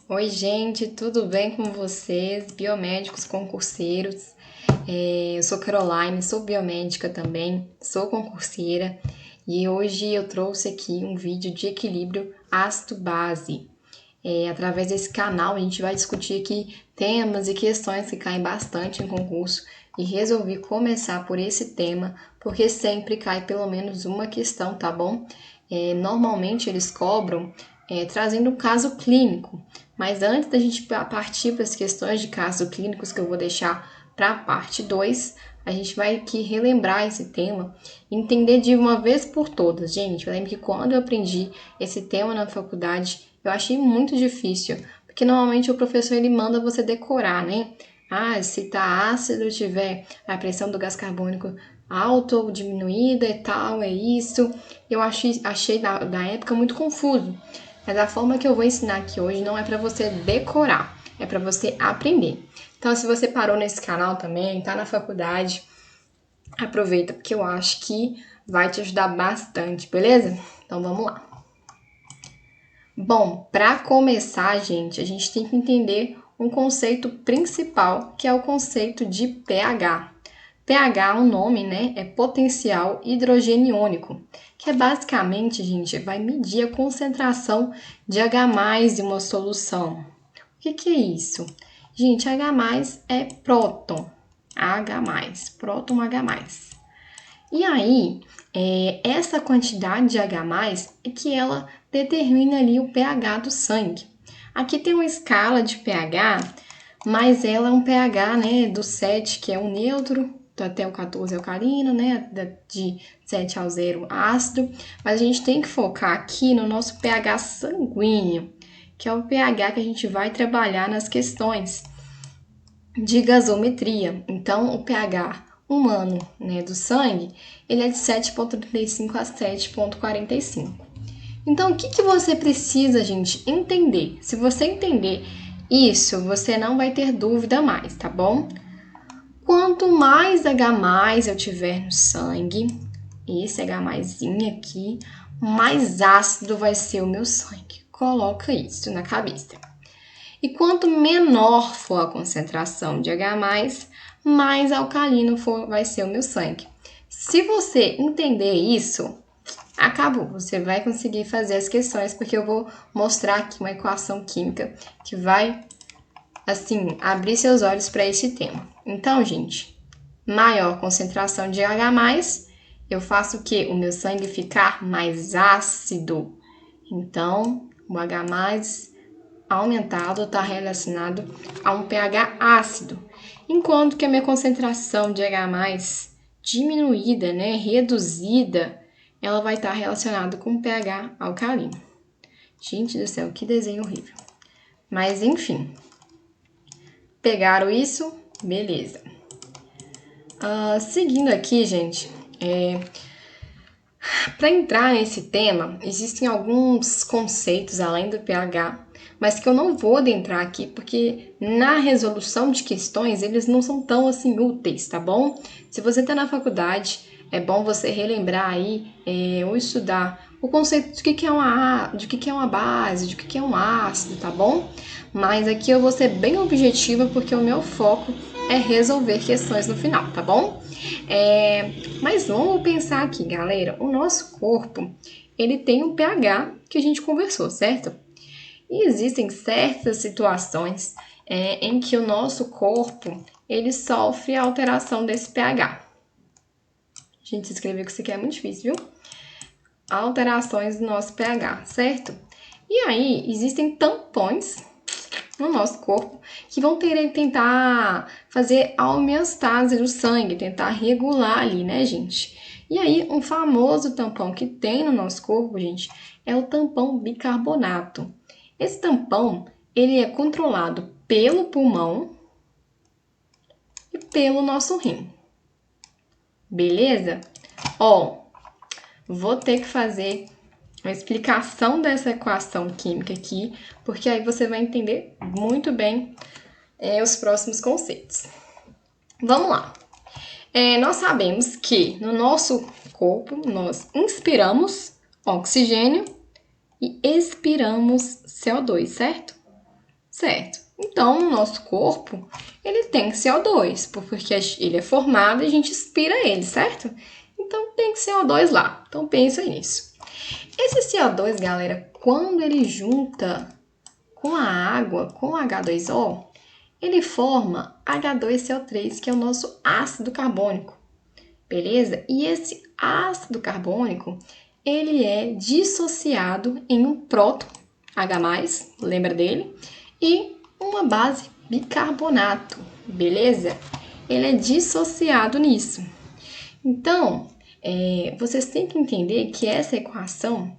Oi, gente, tudo bem com vocês? Biomédicos concurseiros. Eu sou Caroline, sou biomédica também, sou concurseira e hoje eu trouxe aqui um vídeo de equilíbrio ácido-base. Através desse canal a gente vai discutir aqui temas e questões que caem bastante em concurso e resolvi começar por esse tema porque sempre cai pelo menos uma questão, tá bom? Normalmente eles cobram trazendo um caso clínico, mas antes da gente partir para as questões de casos clínicos que eu vou deixar para a parte 2, a gente vai aqui relembrar esse tema e entender de uma vez por todas. Gente, eu lembro que quando eu aprendi esse tema na faculdade, eu achei muito difícil, porque normalmente o professor ele manda você decorar, né? Se tá ácido, tiver a pressão do gás carbônico alta ou diminuída e tal, é isso. Eu achei da época muito confuso. Mas a forma que eu vou ensinar aqui hoje não é para você decorar, é para você aprender. Então, se você parou nesse canal também, tá na faculdade, aproveita porque eu acho que vai te ajudar bastante, beleza? Então, vamos lá. Bom, para começar, gente, a gente tem que entender um conceito principal, que é o conceito de pH. pH, o nome, né, é potencial hidrogeniônico, que é basicamente, gente, vai medir a concentração de H+ em uma solução. O que é isso? Gente, H+ é próton, próton H+. E aí, essa quantidade de H+ é que ela determina ali o pH do sangue. Aqui tem uma escala de pH, mas ela é um pH, né, do 7, que é o neutro, até o 14 alcalino, né, de 7 ao 0 ácido, mas a gente tem que focar aqui no nosso pH sanguíneo, que é o pH que a gente vai trabalhar nas questões de gasometria. Então, o pH humano, né, do sangue, ele é de 7,35 a 7,45. Então, o que você precisa, gente, entender? Se você entender isso, você não vai ter dúvida mais, tá bom? Quanto mais H+ eu tiver no sangue, esse H+ aqui, mais ácido vai ser o meu sangue. Coloca isso na cabeça. E quanto menor for a concentração de H+, mais alcalino vai ser o meu sangue. Se você entender isso, acabou, você vai conseguir fazer as questões, porque eu vou mostrar aqui uma equação química que vai, assim, abrir seus olhos para esse tema. Então, gente, maior concentração de H+, eu faço o quê? O meu sangue ficar mais ácido. Então, o H+ aumentado está relacionado a um pH ácido, enquanto que a minha concentração de H+ diminuída, né, reduzida, ela vai estar relacionada com o pH alcalino. Gente do céu, que desenho horrível. Mas, enfim. Pegaram isso? Beleza. Seguindo aqui, gente, para entrar nesse tema, existem alguns conceitos além do pH, mas que eu não vou adentrar aqui, porque na resolução de questões eles não são tão assim úteis, tá bom? Se você está na faculdade, é bom você relembrar aí ou estudar o conceito de que é uma base, de que é um ácido, tá bom? Mas aqui eu vou ser bem objetiva, porque o meu foco é resolver questões no final, tá bom? Mas vamos pensar aqui, galera. O nosso corpo, ele tem um pH que a gente conversou, certo? E existem certas situações em que o nosso corpo, ele sofre a alteração desse pH. Gente, escrever que isso aqui é muito difícil, viu? Alterações do nosso pH, certo? E aí, existem tampões no nosso corpo que vão tentar fazer a homeostase do sangue, tentar regular ali, né, gente? E aí, um famoso tampão que tem no nosso corpo, gente, é o tampão bicarbonato. Esse tampão, ele é controlado pelo pulmão e pelo nosso rim. Beleza? Vou ter que fazer uma explicação dessa equação química aqui, porque aí você vai entender muito bem os próximos conceitos. Vamos lá. Nós sabemos que no nosso corpo nós inspiramos oxigênio e expiramos CO2, certo? Certo. Então, no nosso corpo, ele tem CO2, porque ele é formado e a gente expira ele, certo? Então, tem CO2 lá. Então, pensa nisso. Esse CO2, galera, quando ele junta com a água, com H2O, ele forma H2CO3, que é o nosso ácido carbônico, beleza? E esse ácido carbônico, ele é dissociado em um próton, H+, lembra dele? E uma base bicarbonato, beleza? Ele é dissociado nisso. Então, vocês têm que entender que essa equação,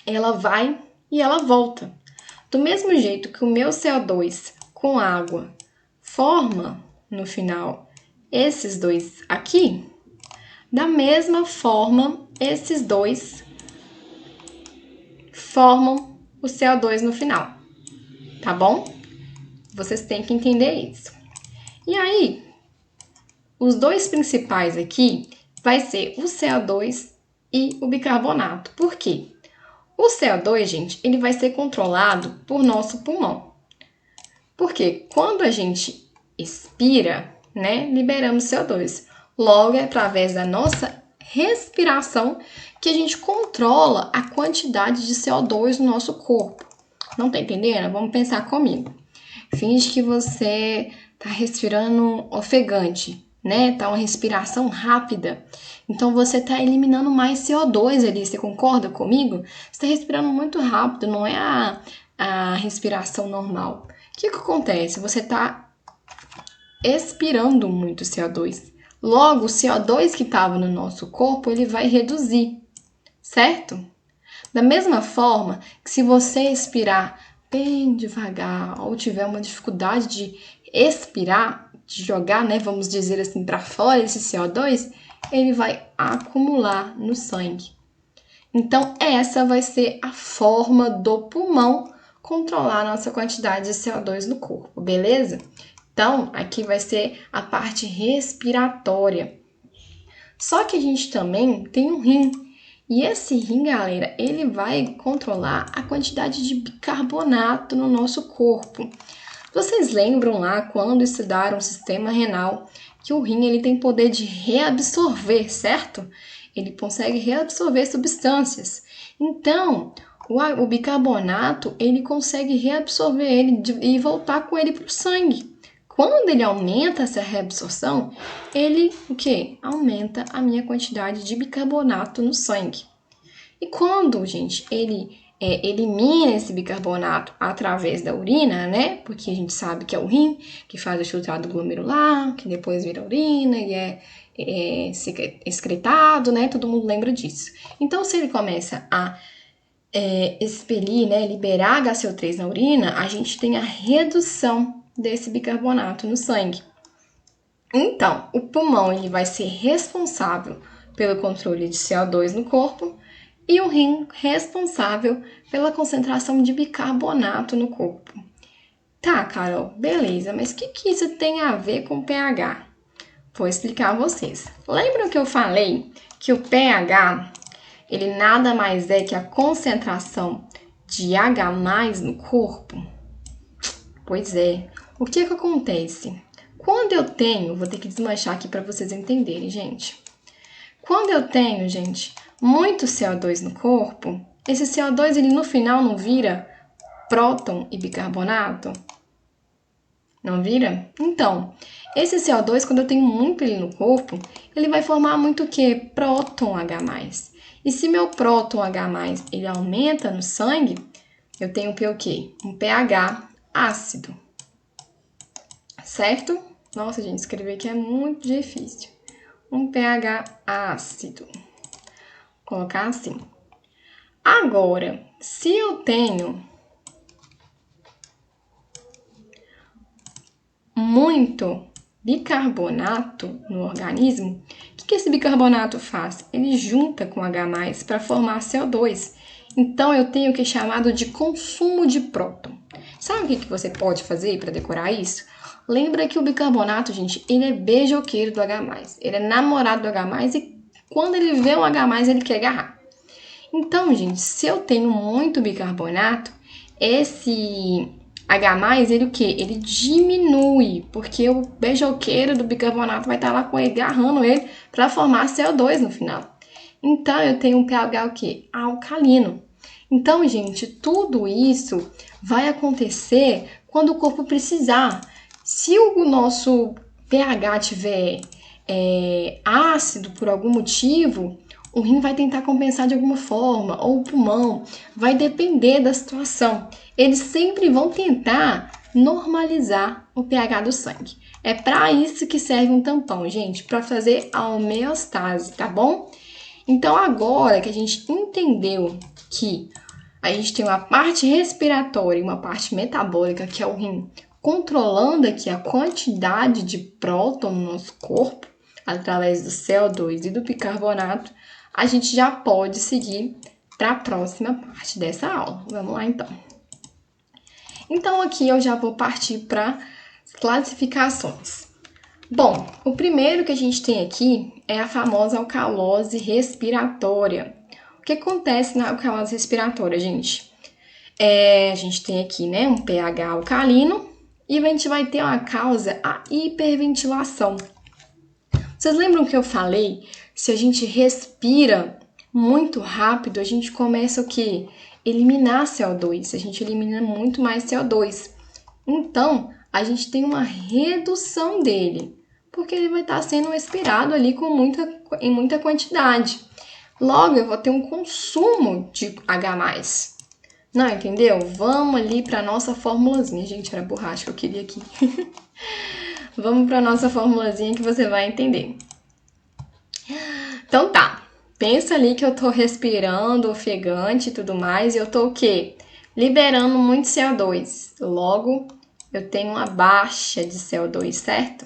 ela vai e ela volta. Do mesmo jeito que o meu CO2 com água forma, no final, esses dois aqui, da mesma forma, esses dois formam o CO2 no final, tá bom? Vocês têm que entender isso. E aí, os dois principais aqui vai ser o CO2 e o bicarbonato. Por quê? O CO2, gente, ele vai ser controlado por nosso pulmão. Porque quando a gente expira, né, liberamos CO2. Logo, é através da nossa respiração que a gente controla a quantidade de CO2 no nosso corpo. Não tá entendendo? Vamos pensar comigo. Finge que você tá respirando ofegante, né? Tá uma respiração rápida. Então, você tá eliminando mais CO2 ali. Você concorda comigo? Você tá respirando muito rápido, não é a respiração normal. O que acontece? Você tá expirando muito CO2. Logo, o CO2 que estava no nosso corpo, ele vai reduzir, certo? Da mesma forma que se você expirar bem devagar ou tiver uma dificuldade de expirar, de jogar, né, vamos dizer assim, para fora esse CO2, ele vai acumular no sangue. Então, essa vai ser a forma do pulmão controlar a nossa quantidade de CO2 no corpo, beleza? Então, aqui vai ser a parte respiratória. Só que a gente também tem um rim. E esse rim, galera, ele vai controlar a quantidade de bicarbonato no nosso corpo. Vocês lembram lá quando estudaram o sistema renal que o rim ele tem poder de reabsorver, certo? Ele consegue reabsorver substâncias. Então, o bicarbonato ele consegue reabsorver ele e voltar com ele para o sangue. Quando ele aumenta essa reabsorção, ele o quê? Aumenta a minha quantidade de bicarbonato no sangue. E quando, gente, ele elimina esse bicarbonato através da urina, né? Porque a gente sabe que é o rim que faz o filtrado glomerular, que depois vira urina e é excretado, né? Todo mundo lembra disso. Então, se ele começa a expelir, né, liberar HCO3 na urina, a gente tem a redução desse bicarbonato no sangue. Então, o pulmão ele vai ser responsável pelo controle de CO2 no corpo e o rim responsável pela concentração de bicarbonato no corpo. Tá, Carol, beleza, mas o que isso tem a ver com pH? Vou explicar a vocês. Lembram que eu falei que o pH ele nada mais é que a concentração de H+ no corpo? Pois é. O que acontece? Quando eu tenho, vou ter que desmanchar aqui para vocês entenderem, gente. Quando eu tenho, gente, muito CO2 no corpo, esse CO2 ele no final não vira próton e bicarbonato? Não vira? Então, esse CO2, quando eu tenho muito ele no corpo, ele vai formar muito o quê? Próton H+. E se meu próton H+, ele aumenta no sangue, eu tenho o quê? Um pH ácido. Certo? Nossa, gente, escrever aqui é muito difícil. Um pH ácido. Vou colocar assim. Agora, se eu tenho muito bicarbonato no organismo, o que esse bicarbonato faz? Ele junta com H+ para formar CO2. Então, eu tenho o que é chamado de consumo de próton. Sabe o que você pode fazer para decorar isso? Lembra que o bicarbonato, gente, ele é beijoqueiro do H+. Ele é namorado do H+, e quando ele vê um H+, ele quer agarrar. Então, gente, se eu tenho muito bicarbonato, esse H+, ele o quê? Ele diminui, porque o beijoqueiro do bicarbonato vai estar lá com ele, agarrando ele para formar CO2 no final. Então, eu tenho um pH o quê? Alcalino. Então, gente, tudo isso vai acontecer quando o corpo precisar. Se o nosso pH tiver ácido por algum motivo, o rim vai tentar compensar de alguma forma, ou o pulmão, vai depender da situação. Eles sempre vão tentar normalizar o pH do sangue. É para isso que serve um tampão, gente, para fazer a homeostase, tá bom? Então, agora que a gente entendeu que a gente tem uma parte respiratória e uma parte metabólica, que é o rim, controlando aqui a quantidade de próton no nosso corpo, através do CO2 e do bicarbonato, a gente já pode seguir para a próxima parte dessa aula. Vamos lá, então. Então, aqui eu já vou partir para classificações. Bom, o primeiro que a gente tem aqui é a famosa alcalose respiratória. O que acontece na alcalose respiratória, gente? A gente tem aqui, né, um pH alcalino e a gente vai ter uma causa, a hiperventilação. Vocês lembram que eu falei? Se a gente respira muito rápido, a gente começa o quê? Eliminar CO2. A gente elimina muito mais CO2. Então, a gente tem uma redução dele, porque ele vai estar sendo expirado ali em muita quantidade. Logo, eu vou ter um consumo de H+. Não, entendeu? Vamos ali para a nossa formulazinha. Gente, era borracha que eu queria aqui. Vamos para a nossa formulazinha que você vai entender. Então tá, pensa ali que eu tô respirando, ofegante e tudo mais, e eu tô o quê? Liberando muito CO2. Logo, eu tenho uma baixa de CO2, certo?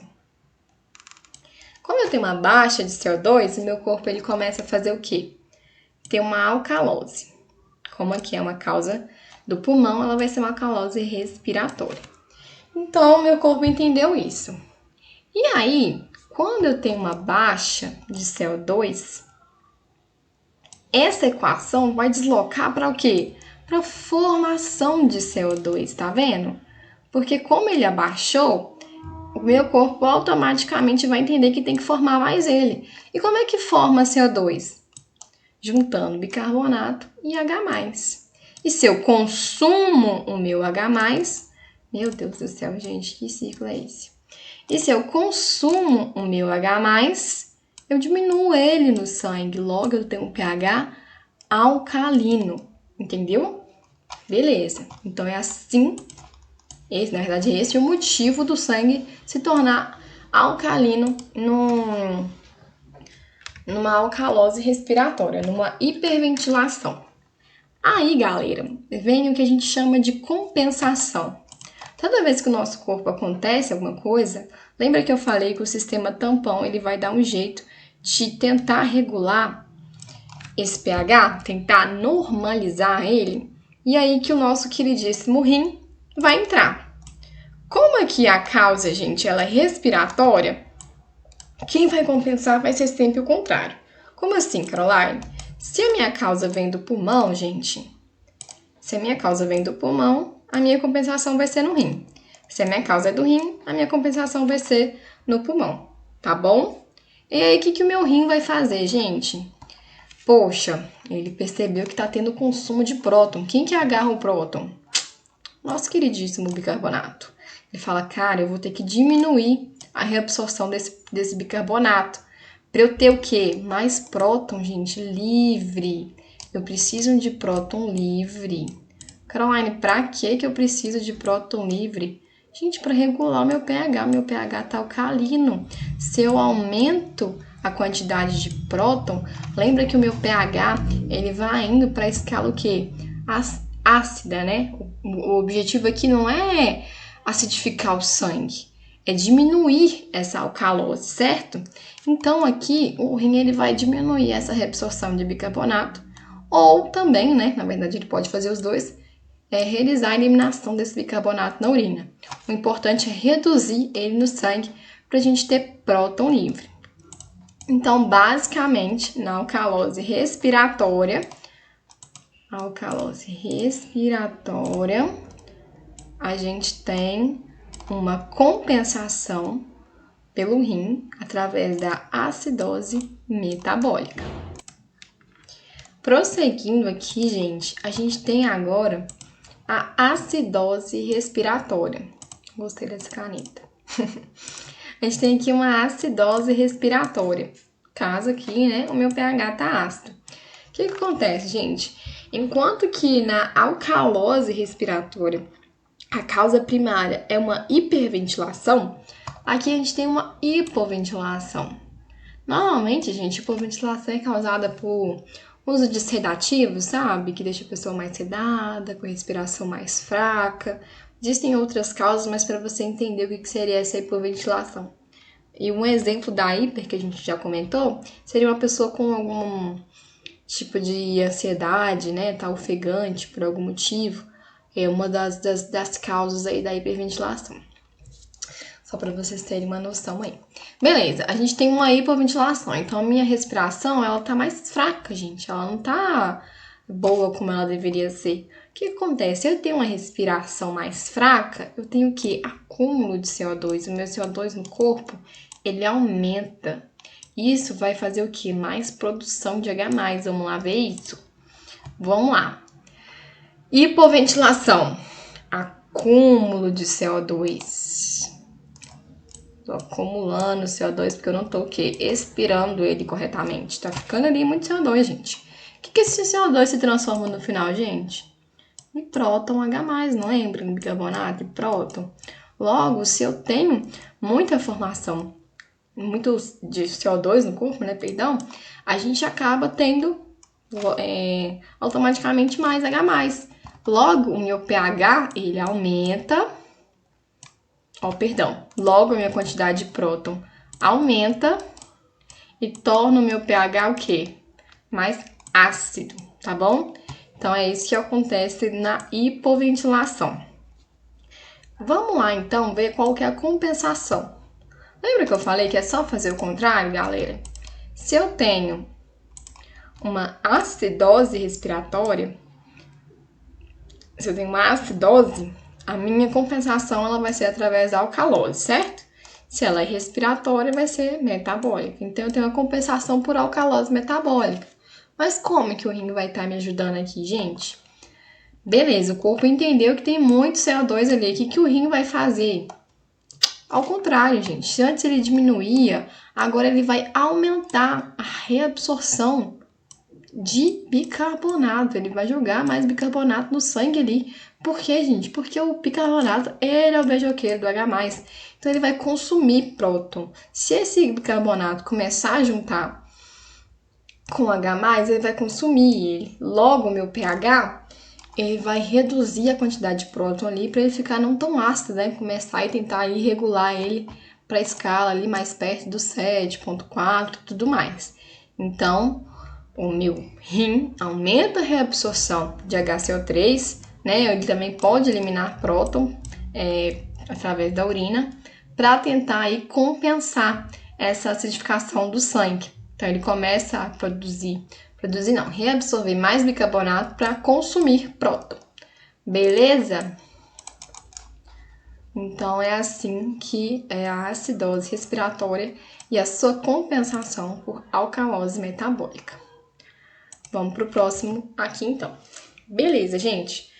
Como eu tenho uma baixa de CO2, o meu corpo ele começa a fazer o quê? Ter uma alcalose. Como aqui é uma causa do pulmão, ela vai ser uma alcalose respiratória. Então, meu corpo entendeu isso. E aí, quando eu tenho uma baixa de CO2, essa equação vai deslocar para o quê? Para a formação de CO2, tá vendo? Porque como ele abaixou, o meu corpo automaticamente vai entender que tem que formar mais ele. E como é que forma CO2? Juntando bicarbonato e H+. E se eu consumo o meu H+, meu Deus do céu, gente, que ciclo é esse? E se eu consumo o meu H+, eu diminuo ele no sangue, logo eu tenho um pH alcalino, entendeu? Beleza, então é assim, na verdade esse é o motivo do sangue se tornar alcalino numa alcalose respiratória, numa hiperventilação. Aí, galera, vem o que a gente chama de compensação. Toda vez que o nosso corpo acontece alguma coisa, lembra que eu falei que o sistema tampão ele vai dar um jeito de tentar regular esse pH, tentar normalizar ele, e aí que o nosso queridíssimo rim vai entrar. Como aqui a causa, gente, ela é respiratória, quem vai compensar vai ser sempre o contrário. Como assim, Caroline? Se a minha causa vem do pulmão, gente, se a minha causa vem do pulmão, a minha compensação vai ser no rim. Se a minha causa é do rim, a minha compensação vai ser no pulmão, tá bom? E aí, o que o meu rim vai fazer, gente? Poxa, ele percebeu que tá tendo consumo de próton. Quem que agarra o próton? Nosso queridíssimo bicarbonato. Ele fala, cara, eu vou ter que diminuir a reabsorção desse bicarbonato. Para eu ter o quê? Mais próton, gente, livre. Eu preciso de próton livre. Caroline, pra que eu preciso de próton livre? Gente, para regular o meu pH tá alcalino. Se eu aumento a quantidade de próton, lembra que o meu pH, ele vai indo para a escala o quê? Ácida, né? O objetivo aqui não é acidificar o sangue, é diminuir essa alcalose, certo? Então, aqui, o rim ele vai diminuir essa reabsorção de bicarbonato, ou também, né, na verdade, ele pode fazer os dois, realizar a eliminação desse bicarbonato na urina. O importante é reduzir ele no sangue para a gente ter próton livre. Então, basicamente, na alcalose respiratória, a a gente tem uma compensação pelo rim através da acidose metabólica. Prosseguindo aqui, gente, a gente tem agora a acidose respiratória. Gostei dessa caneta. A gente tem aqui uma acidose respiratória. Caso aqui, né, o meu pH tá ácido. O que acontece, gente? Enquanto que na alcalose respiratória a causa primária é uma hiperventilação, aqui a gente tem uma hipoventilação. Normalmente, gente, hipoventilação é causada por uso de sedativos, sabe? Que deixa a pessoa mais sedada, com a respiração mais fraca. Existem outras causas, mas para você entender o que seria essa hipoventilação. E um exemplo da hiper, que a gente já comentou, seria uma pessoa com algum tipo de ansiedade, né? Tá ofegante por algum motivo. É uma das causas aí da hiperventilação. Só para vocês terem uma noção aí. Beleza, a gente tem uma hipoventilação, então a minha respiração, ela tá mais fraca, gente. Ela não tá boa como ela deveria ser. O que acontece? Se eu tenho uma respiração mais fraca, eu tenho o quê? Acúmulo de CO2. O meu CO2 no corpo, ele aumenta. Isso vai fazer o quê? Mais produção de H+. Vamos lá ver isso? Vamos lá. Hipoventilação. Acúmulo de CO2. Tô acumulando CO2 porque eu não tô o quê? Expirando ele corretamente. Tá ficando ali muito CO2, gente. O que esse CO2 se transforma no final, gente? Em próton H+, não lembra? No bicarbonato, em próton. Logo, se eu tenho muita formação, muito de CO2 no corpo, né, perdão, a gente acaba tendo automaticamente mais H+. Logo, o meu pH, ele aumenta. Logo a minha quantidade de próton aumenta e torna o meu pH o quê? Mais ácido, tá bom? Então, é isso que acontece na hipoventilação. Vamos lá, então, ver qual que é a compensação. Lembra que eu falei que é só fazer o contrário, galera? Se eu tenho uma acidose respiratória, a minha compensação ela vai ser através da alcalose, certo? Se ela é respiratória, vai ser metabólica. Então, eu tenho uma compensação por alcalose metabólica. Mas como que o rim vai estar me ajudando aqui, gente? Beleza, o corpo entendeu que tem muito CO2 ali. O que o rim vai fazer? Ao contrário, gente. Se antes ele diminuía, agora ele vai aumentar a reabsorção de bicarbonato. Ele vai jogar mais bicarbonato no sangue ali. Por quê, gente? Porque o bicarbonato, ele é o beijoqueiro do H+. Então, ele vai consumir próton. Se esse bicarbonato começar a juntar com H+, ele vai consumir ele. Logo, o meu pH, ele vai reduzir a quantidade de próton ali para ele ficar não tão ácido, né? Começar e tentar ali regular ele para a escala ali mais perto do 7,4 e tudo mais. Então, o meu rim aumenta a reabsorção de HCO3, né? Ele também pode eliminar próton através da urina para tentar aí compensar essa acidificação do sangue. Então, ele começa a reabsorver mais bicarbonato para consumir próton. Beleza? Então, é assim que é a acidose respiratória e a sua compensação por alcalose metabólica. Vamos para o próximo aqui, então. Beleza, gente?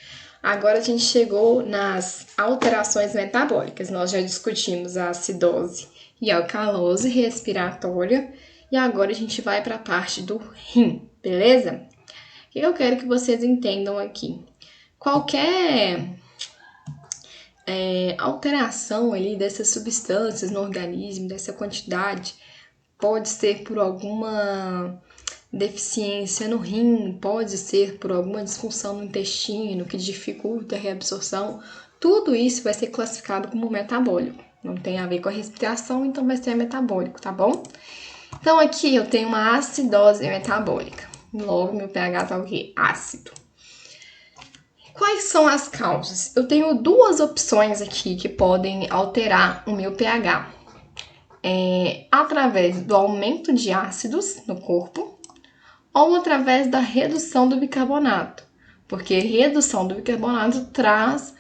Agora a gente chegou nas alterações metabólicas. Nós já discutimos a acidose e a alcalose respiratória. E agora a gente vai para a parte do rim, beleza? O que eu quero que vocês entendam aqui? Qualquer alteração ali dessas substâncias no organismo, dessa quantidade, pode ser por alguma deficiência no rim, pode ser por alguma disfunção no intestino que dificulta a reabsorção. Tudo isso vai ser classificado como metabólico. Não tem a ver com a respiração, então vai ser metabólico, tá bom? Então, aqui eu tenho uma acidose metabólica. Logo, meu pH tá o quê? Ácido. Quais são as causas? Eu tenho duas opções aqui que podem alterar o meu pH. Através do aumento de ácidos no corpo ou através da redução do bicarbonato. Porque redução do bicarbonato traz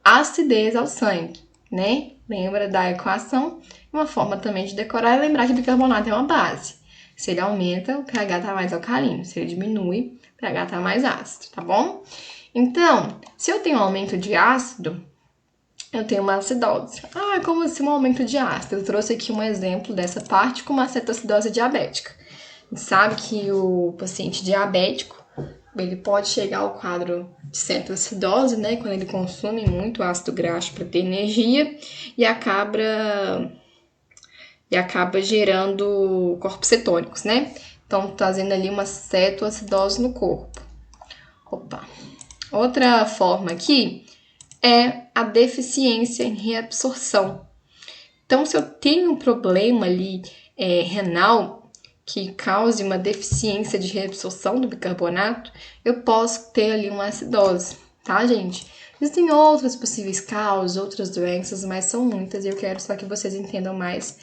acidez ao sangue, né? Lembra da equação? Uma forma também de decorar é lembrar que o bicarbonato é uma base. Se ele aumenta, o pH está mais alcalino. Se ele diminui, o pH está mais ácido, tá bom? Então, se eu tenho um aumento de ácido, eu tenho uma acidose. Ah, como assim um aumento de ácido? Eu trouxe aqui um exemplo dessa parte com uma cetoacidose diabética. A gente sabe que o paciente diabético, ele pode chegar ao quadro de cetoacidose, né, quando ele consome muito ácido graxo para ter energia e acaba gerando corpos cetônicos, né? Então, trazendo ali uma cetoacidose no corpo. Opa. Outra forma aqui é a deficiência em reabsorção. Então, se eu tenho um problema ali renal que cause uma deficiência de reabsorção do bicarbonato, eu posso ter ali uma acidose, tá, gente? Existem outras possíveis causas, outras doenças, mas são muitas e eu quero só que vocês entendam mais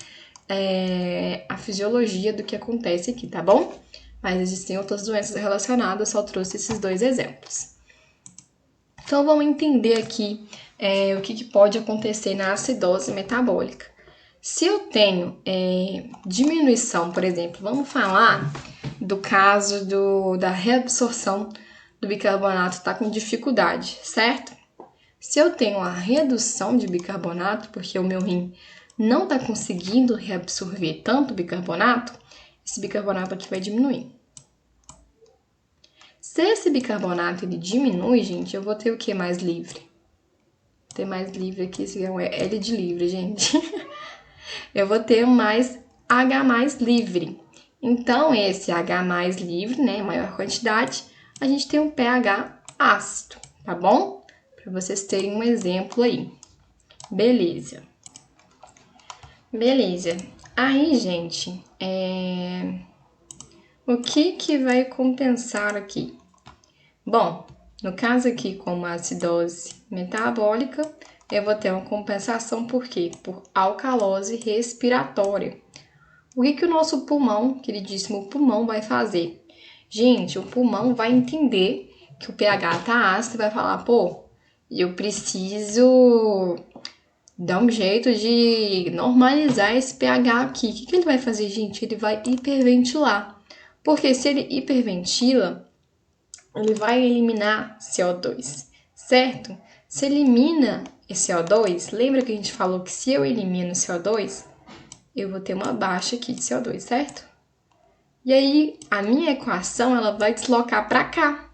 a fisiologia do que acontece aqui, tá bom? Mas existem outras doenças relacionadas, só trouxe esses dois exemplos. Então, vamos entender aqui o que pode acontecer na acidose metabólica. Se eu tenho diminuição, por exemplo, vamos falar do caso da reabsorção do bicarbonato, está com dificuldade, certo? Se eu tenho a redução de bicarbonato, porque o meu rim não está conseguindo reabsorver tanto bicarbonato, esse bicarbonato aqui vai diminuir. Se esse bicarbonato ele diminui, gente, eu vou ter o que mais livre? Vou ter mais livre aqui, esse é um L de livre, gente. Eu vou ter mais H mais livre. Então, esse H mais livre, né, maior quantidade, a gente tem um pH ácido, tá bom? Para vocês terem um exemplo aí. Beleza. Aí, gente, o que vai compensar aqui? Bom, no caso aqui, como a acidose metabólica, eu vou ter uma compensação por quê? Por alcalose respiratória. O que o nosso pulmão, queridíssimo pulmão, vai fazer? Gente, o pulmão vai entender que o pH tá ácido e vai falar, pô, eu preciso dar um jeito de normalizar esse pH aqui. O que ele vai fazer, gente? Ele vai hiperventilar. Porque se ele hiperventila, ele vai eliminar CO2, certo? Se elimina esse CO2, lembra que a gente falou que se eu elimino CO2, eu vou ter uma baixa aqui de CO2, certo? E aí, a minha equação, ela vai deslocar para cá,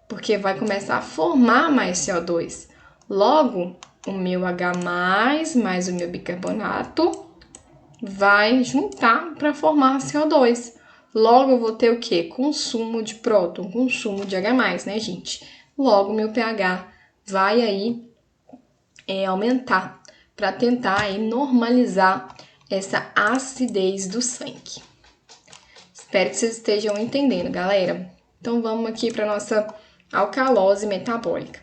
porque vai começar a formar mais CO2. Logo, o meu H+, mais o meu bicarbonato, vai juntar para formar CO2. Logo, eu vou ter o quê? Consumo de próton, consumo de H+, né, gente? Logo, meu pH vai aí aumentar para tentar aí normalizar essa acidez do sangue. Espero que vocês estejam entendendo, galera. Então, vamos aqui para nossa alcalose metabólica.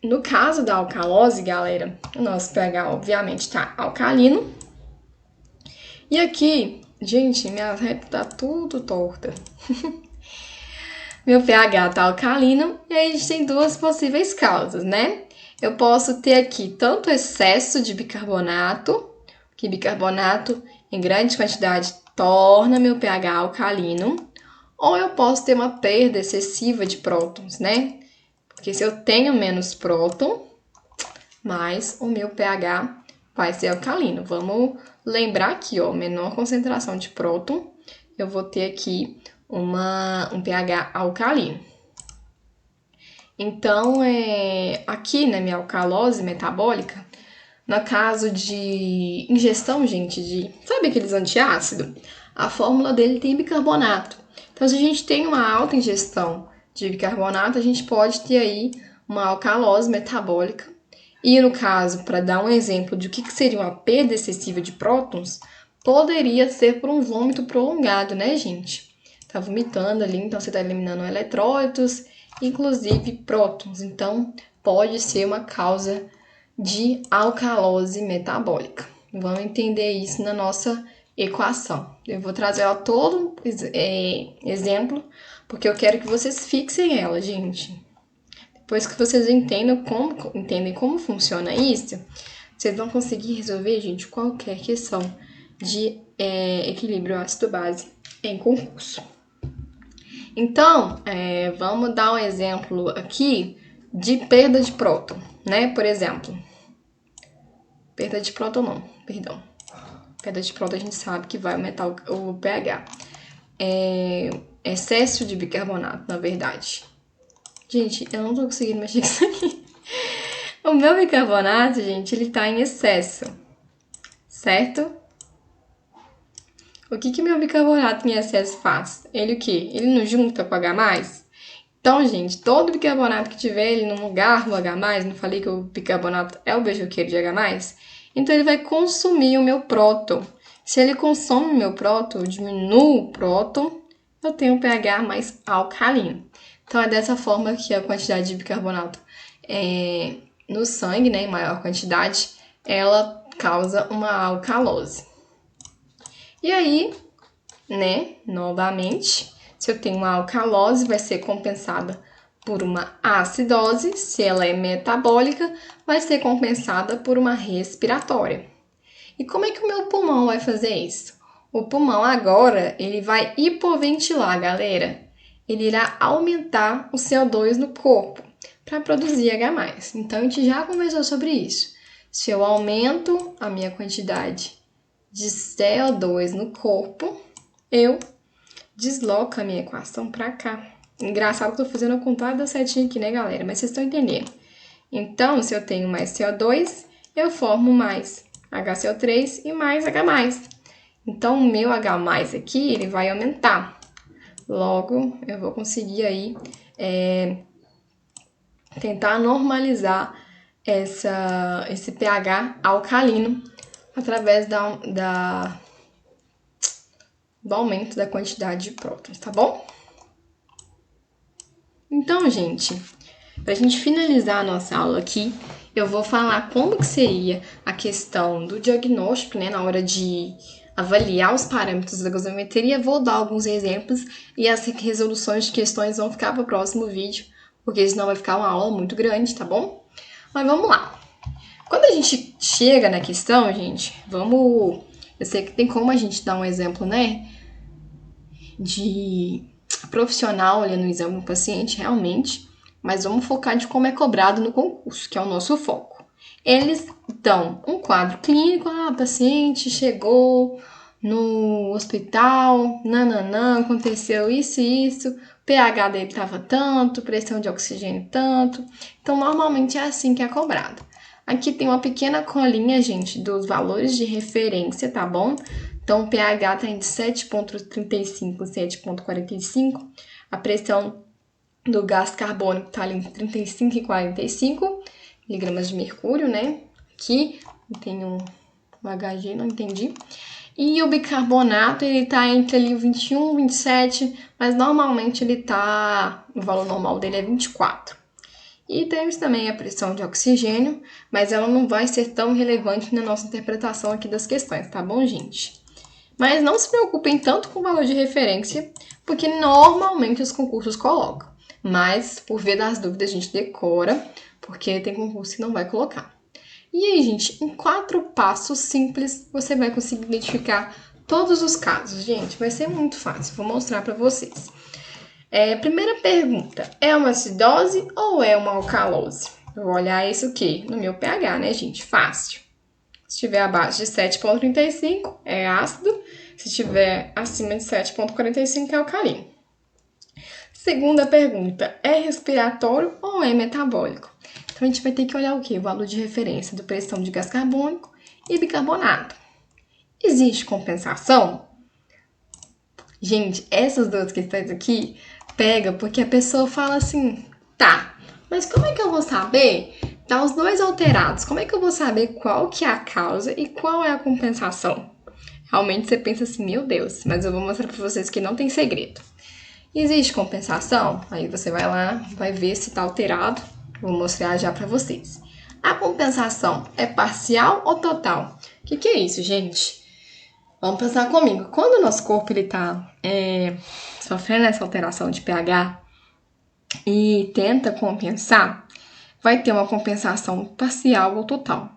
No caso da alcalose, galera, o nosso pH, obviamente, está alcalino. E aqui, gente, minha reta tá tudo torta. Meu pH tá alcalino e aí a gente tem duas possíveis causas, né? Eu posso ter aqui tanto excesso de bicarbonato, que bicarbonato em grande quantidade torna meu pH alcalino, ou eu posso ter uma perda excessiva de prótons, né? Porque se eu tenho menos próton, mais o meu pH vai ser alcalino. Vamos lembrar aqui, ó, menor concentração de próton, eu vou ter aqui um pH alcalino. Então, aqui na minha alcalose metabólica, no caso de ingestão, gente, sabe aqueles antiácidos? A fórmula dele tem bicarbonato. Então, se a gente tem uma alta ingestão de bicarbonato, a gente pode ter aí uma alcalose metabólica. E no caso, para dar um exemplo de o que seria uma perda excessiva de prótons, poderia ser por um vômito prolongado, né, gente? Tá vomitando ali, então você tá eliminando eletrólitos, inclusive prótons. Então, pode ser uma causa de alcalose metabólica. Vamos entender isso na nossa equação. Eu vou trazer ela todo exemplo, porque eu quero que vocês fixem ela, gente. Depois que vocês entendem como funciona isso, vocês vão conseguir resolver, gente, qualquer questão de equilíbrio ácido-base em concurso. Então, vamos dar um exemplo aqui de perda de próton, né? Por exemplo, perda de próton não, perdão. Perda de próton a gente sabe que vai aumentar o pH. Excesso de bicarbonato, na verdade. Gente, eu não tô conseguindo mexer com isso aqui. O meu bicarbonato, gente, ele tá em excesso, certo? O que meu bicarbonato em excesso faz? Ele o quê? Ele não junta com H+. Então, gente, todo bicarbonato que tiver ele num lugar no H+, não falei que o bicarbonato é o beijoqueiro de H+, então ele vai consumir o meu próton. Se ele consome o meu próton, eu diminuo o próton, eu tenho um pH mais alcalino. Então, é dessa forma que a quantidade de bicarbonato no sangue, né, em maior quantidade, ela causa uma alcalose. E aí, né, novamente, se eu tenho uma alcalose, vai ser compensada por uma acidose. Se ela é metabólica, vai ser compensada por uma respiratória. E como é que o meu pulmão vai fazer isso? O pulmão agora, ele vai hipoventilar, galera. Ele irá aumentar o CO2 no corpo para produzir H+. Então, a gente já conversou sobre isso. Se eu aumento a minha quantidade de CO2 no corpo, eu desloco a minha equação para cá. Engraçado que eu tô fazendo ao contrário da setinha aqui, né, galera? Mas vocês estão entendendo. Então, se eu tenho mais CO2, eu formo mais HCO3 e mais H+. Então, o meu H+ aqui, ele vai aumentar. Logo, eu vou conseguir aí tentar normalizar esse pH alcalino através do aumento da quantidade de prótons, tá bom? Então, gente, pra gente finalizar a nossa aula aqui, eu vou falar como que seria a questão do diagnóstico, né, na hora de avaliar os parâmetros da gasometria. Vou dar alguns exemplos e as resoluções de questões vão ficar para o próximo vídeo, porque senão vai ficar uma aula muito grande, tá bom? Mas vamos lá. Quando a gente chega na questão, gente, eu sei que tem como a gente dar um exemplo, né, de profissional olhando o exame do paciente, realmente, mas vamos focar de como é cobrado no concurso, que é o nosso foco. Eles dão um quadro clínico, o paciente chegou no hospital, aconteceu isso e isso, pH dele estava tanto, pressão de oxigênio tanto. Então, normalmente é assim que é cobrado. Aqui tem uma pequena colinha, gente, dos valores de referência, tá bom? Então, o pH está entre 7,35 e 7,45. A pressão do gás carbônico está ali entre 35 e 45 miligramas de mercúrio, né? Aqui tem um HG, não entendi. E o bicarbonato, ele tá entre ali 21 e 27, mas normalmente o valor normal dele é 24. E temos também a pressão de oxigênio, mas ela não vai ser tão relevante na nossa interpretação aqui das questões, tá bom, gente? Mas não se preocupem tanto com o valor de referência, porque normalmente os concursos colocam. Mas, por via das dúvidas, a gente decora, porque tem concurso que não vai colocar. E aí, gente, em 4 passos simples, você vai conseguir identificar todos os casos. Gente, vai ser muito fácil, vou mostrar para vocês. Primeira pergunta, é uma acidose ou é uma alcalose? Eu vou olhar isso aqui no meu pH, né, gente? Fácil. Se estiver abaixo de 7,35, é ácido. Se estiver acima de 7,45, é alcalino. Segunda pergunta, é respiratório ou é metabólico? Então, a gente vai ter que olhar o quê? O valor de referência da pressão de gás carbônico e bicarbonato. Existe compensação? Gente, essas duas questões aqui pega porque a pessoa fala assim, tá, mas como é que eu vou saber? Tá os dois alterados, como é que eu vou saber qual que é a causa e qual é a compensação? Realmente você pensa assim, meu Deus, mas eu vou mostrar pra vocês que não tem segredo. Existe compensação? Aí você vai lá, vai ver se tá alterado. Vou mostrar já pra vocês. A compensação é parcial ou total? O que é isso, gente? Vamos pensar comigo. Quando o nosso corpo ele tá sofrendo essa alteração de pH, e tenta compensar, vai ter uma compensação parcial ou total.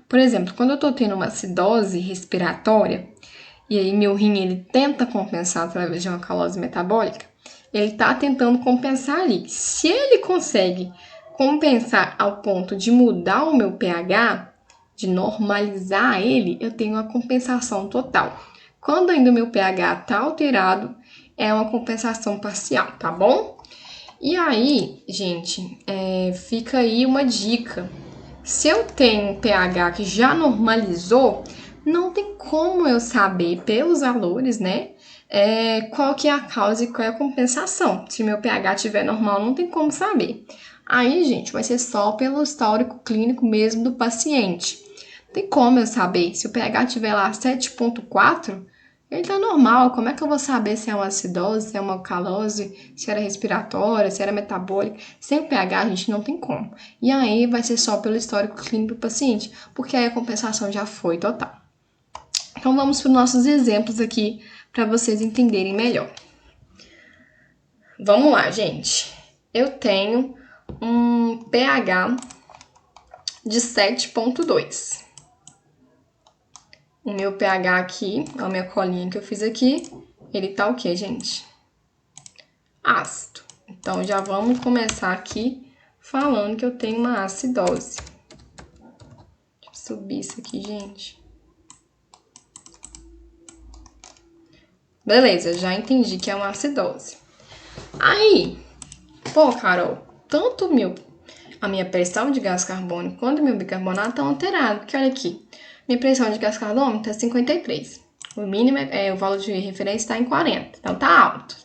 Por exemplo, quando eu tô tendo uma acidose respiratória, e aí meu rim ele tenta compensar através de uma calose metabólica, ele tá tentando compensar ali. Se ele consegue compensar ao ponto de mudar o meu pH, de normalizar ele, eu tenho uma compensação total. Quando ainda o meu pH tá alterado, é uma compensação parcial, tá bom? E aí, gente, fica aí uma dica. Se eu tenho um pH que já normalizou, não tem como eu saber pelos valores, né? Qual que é a causa e qual é a compensação. Se meu pH estiver normal, não tem como saber. Aí, gente, vai ser só pelo histórico clínico mesmo do paciente. Não tem como eu saber. Se o pH estiver lá 7,4, ele tá normal. Como é que eu vou saber se é uma acidose, se é uma calose, se era respiratória, se era metabólica? Sem o pH, a gente não tem como. E aí vai ser só pelo histórico clínico do paciente, porque aí a compensação já foi total. Então vamos para os nossos exemplos aqui para vocês entenderem melhor. Vamos lá, gente. Eu tenho um pH de 7,2. O meu pH aqui, a minha colinha que eu fiz aqui, ele tá o quê, gente? Ácido. Então, já vamos começar aqui falando que eu tenho uma acidose. Deixa eu subir isso aqui, gente. Beleza, já entendi que é uma acidose. Aí, pô, Carol, tanto a minha pressão de gás carbônico quanto o meu bicarbonato estão alterados. Porque olha aqui, minha pressão de gás carbônico está 53. O mínimo o valor de referência está em 40. Então tá alto.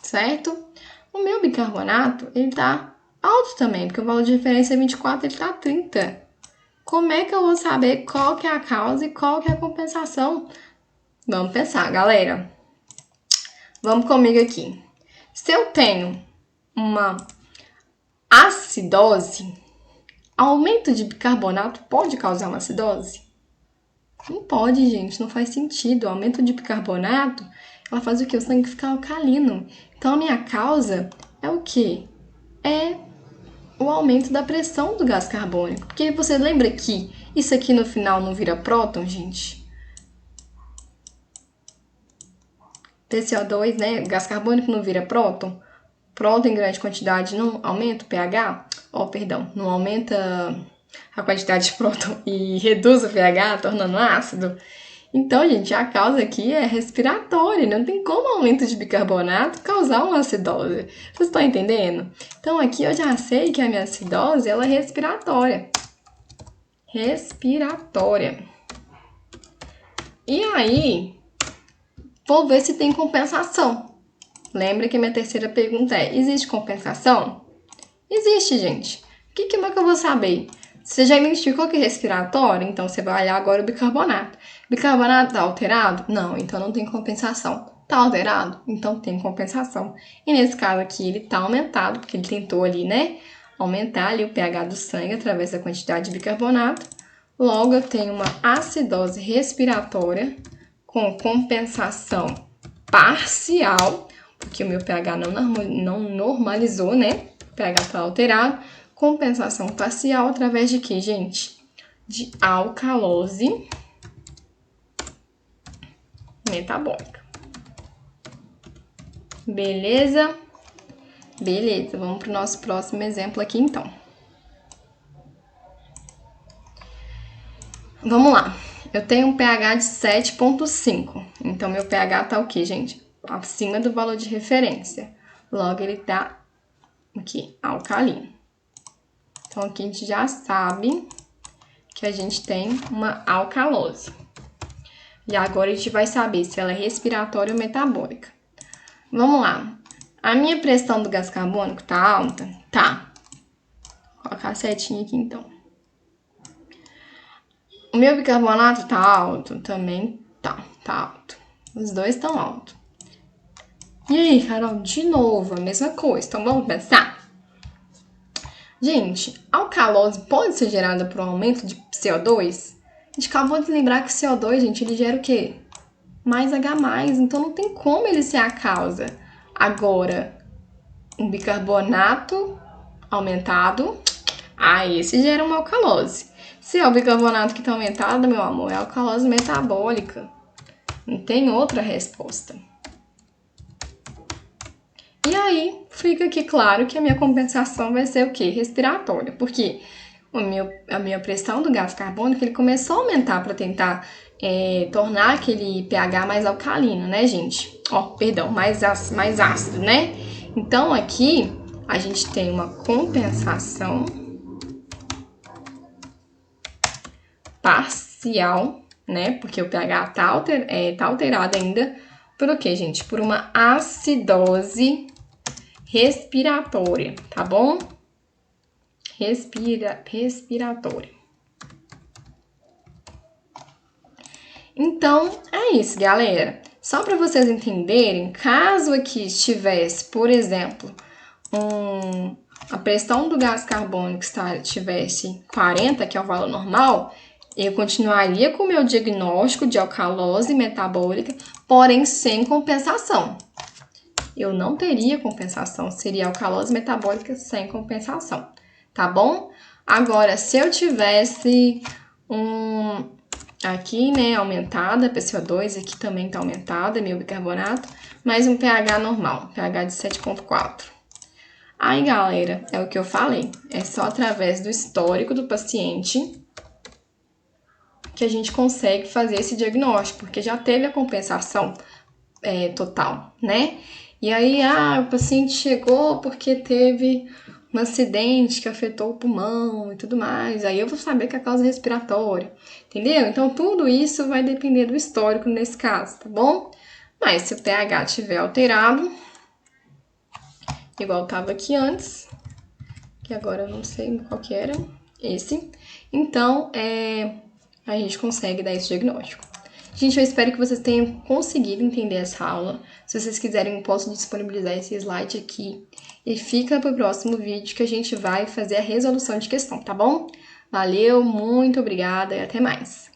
Certo? O meu bicarbonato, ele tá alto também, porque o valor de referência é 24, ele tá 30. Como é que eu vou saber qual que é a causa e qual que é a compensação? Vamos pensar, galera. Vamos comigo aqui. Se eu tenho uma acidose, aumento de bicarbonato pode causar uma acidose? Não pode, gente, não faz sentido. O aumento de bicarbonato, ela faz o quê? O sangue ficar alcalino. Então, a minha causa é o quê? É o aumento da pressão do gás carbônico. Porque você lembra que isso aqui no final não vira próton, gente? PCO2, né? O gás carbônico não vira próton. Próton em grande quantidade não aumenta o pH? Não aumenta a quantidade de próton e reduz o pH, tornando ácido. Então, gente, a causa aqui é respiratória. Não tem como o aumento de bicarbonato causar uma acidose. Vocês estão entendendo? Então, aqui eu já sei que a minha acidose ela é respiratória. Respiratória. E aí, vou ver se tem compensação. Lembra que a minha terceira pergunta é: existe compensação? Existe, gente. Como é que eu vou saber? Você já identificou que é respiratório? Então, você vai olhar agora o bicarbonato. Bicarbonato está alterado? Não, então não tem compensação. Está alterado? Então tem compensação. E nesse caso aqui, ele está aumentado, porque ele tentou ali, né? Aumentar ali o pH do sangue através da quantidade de bicarbonato. Logo, eu tenho uma acidose respiratória com compensação parcial, porque o meu pH não normalizou, né? O pH está alterado. Compensação parcial através de quê, gente? De alcalose metabólica. Beleza? Beleza, vamos para o nosso próximo exemplo aqui, então. Vamos lá. Eu tenho um pH de 7,5. Então, meu pH tá o quê, gente? Acima do valor de referência. Logo, ele tá aqui, alcalino. Então, aqui a gente já sabe que a gente tem uma alcalose. E agora a gente vai saber se ela é respiratória ou metabólica. Vamos lá. A minha pressão do gás carbônico tá alta? Tá. Vou colocar a setinha aqui, então. O meu bicarbonato tá alto? Também tá alto. Os dois estão altos. E aí, Carol, de novo, a mesma coisa. Então, vamos pensar? Gente, alcalose pode ser gerada por um aumento de CO2? A gente acabou de lembrar que CO2, gente, ele gera o quê? Mais H+, então não tem como ele ser a causa. Agora, um bicarbonato aumentado, esse gera uma alcalose. Se é o bicarbonato que está aumentado, meu amor, é alcalose metabólica. Não tem outra resposta. E aí, fica aqui claro que a minha compensação vai ser o quê? Respiratória, porque a minha pressão do gás carbônico ele começou a aumentar para tentar tornar aquele pH mais alcalino, né, gente? Mais ácido, né? Então, aqui, a gente tem uma compensação parcial, né? Porque o pH tá alterado ainda por o quê, gente? Por uma acidose respiratória, tá bom? Respiratória. Então, é isso, galera. Só para vocês entenderem, caso aqui estivesse, por exemplo, a pressão do gás carbônico tivesse 40, que é o valor normal, eu continuaria com o meu diagnóstico de alcalose metabólica, porém sem compensação. Eu não teria compensação, seria alcalose metabólica sem compensação, tá bom? Agora, se eu tivesse aqui, né, aumentada, PCO2 aqui também tá aumentada, meu bicarbonato, mas um pH normal, pH de 7,4. Aí, galera, é o que eu falei, é só através do histórico do paciente que a gente consegue fazer esse diagnóstico, porque já teve a compensação total, né? E aí, o paciente chegou porque teve um acidente que afetou o pulmão e tudo mais, aí eu vou saber que é a causa respiratória, entendeu? Então, tudo isso vai depender do histórico nesse caso, tá bom? Mas se o pH estiver alterado, igual estava aqui antes, que agora eu não sei qual que era, esse, então, a gente consegue dar esse diagnóstico. Gente, eu espero que vocês tenham conseguido entender essa aula. Se vocês quiserem, eu posso disponibilizar esse slide aqui. E fica para o próximo vídeo que a gente vai fazer a resolução de questão, tá bom? Valeu, muito obrigada e até mais!